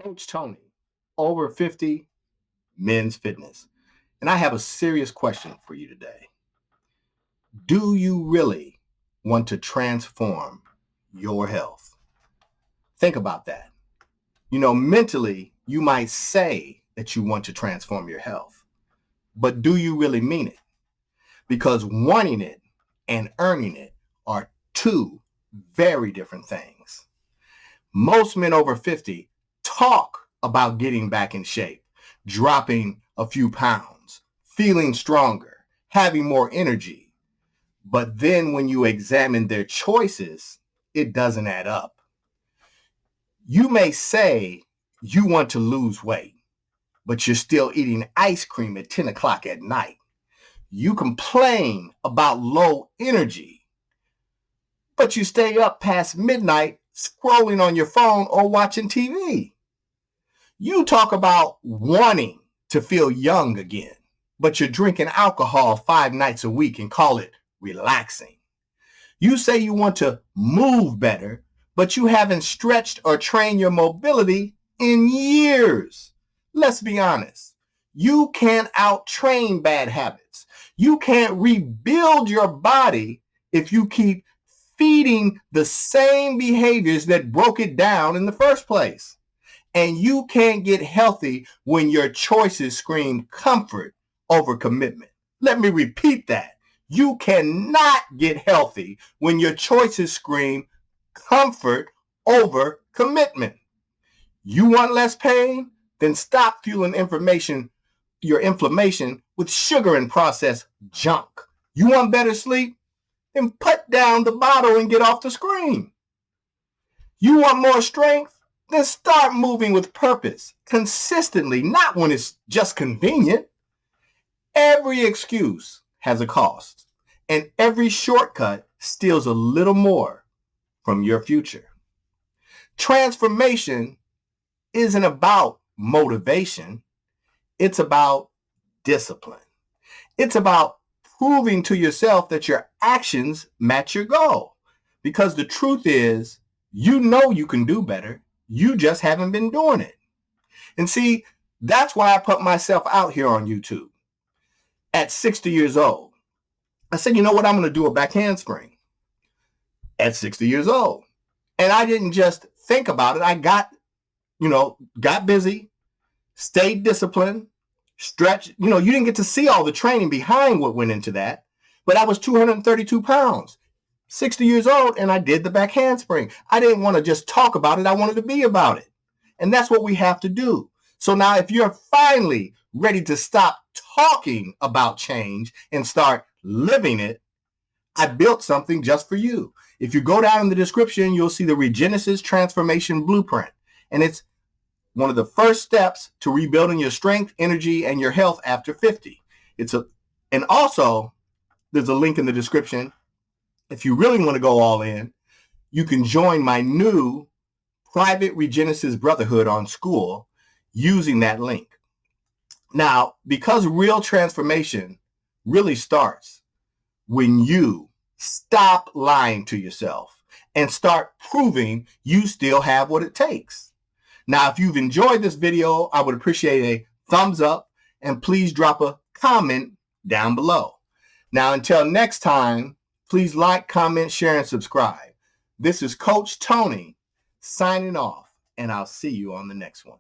Coach Tony, over 50 men's fitness. And I have a serious question for you today. Do you really want to transform your health? Think about that. Mentally, you might say that you want to transform your health, but do you really mean it? Because wanting it and earning it are two very different things. Most men over 50 talk about getting back in shape, dropping a few pounds, feeling stronger, having more energy. But then when you examine their choices, it doesn't add up. You may say you want to lose weight, but you're still eating ice cream at 10 o'clock at night. You complain about low energy, but you stay up past midnight scrolling on your phone or watching TV. You talk about wanting to feel young again, but you're drinking alcohol 5 nights a week and call it relaxing. You say you want to move better, but you haven't stretched or trained your mobility in years. Let's be honest. You can't out-train bad habits. You can't rebuild your body if you keep feeding the same behaviors that broke it down in the first place. And you can't get healthy when your choices scream comfort over commitment. Let me repeat that. You cannot get healthy when your choices scream comfort over commitment. You want less pain? Then stop fueling your inflammation with sugar and processed junk. You want better sleep? Then put down the bottle and get off the screen. You want more strength? Then start moving with purpose, consistently, not when it's just convenient. Every excuse has a cost, and every shortcut steals a little more from your future. Transformation isn't about motivation. It's about discipline. It's about proving to yourself that your actions match your goal. Because the truth is, you know you can do better. You just haven't been doing it. And see, that's why I put myself out here on YouTube. At 60 years old, I said, you know what? I'm going to do a back handspring at 60 years old. And I didn't just think about it. I got busy, stayed disciplined, stretched. You didn't get to see all the training behind what went into that. But I was 232 pounds. 60 years old, and I did the back handspring. I didn't want to just talk about it. I wanted to be about it. And that's what we have to do. So now if you're finally ready to stop talking about change and start living it, I built something just for you. If you go down in the description, you'll see the REGENESIS Transformation Blueprint. And it's one of the first steps to rebuilding your strength, energy, and your health after 50. And also, there's a link in the description. If you really want to go all in, you can join my new private REGENESIS Brotherhood on Skool using that link. Now, because real transformation really starts when you stop lying to yourself and start proving you still have what it takes. Now, if you've enjoyed this video, I would appreciate a thumbs up and please drop a comment down below. Now, until next time, please like, comment, share, and subscribe. This is Coach Tony signing off, and I'll see you on the next one.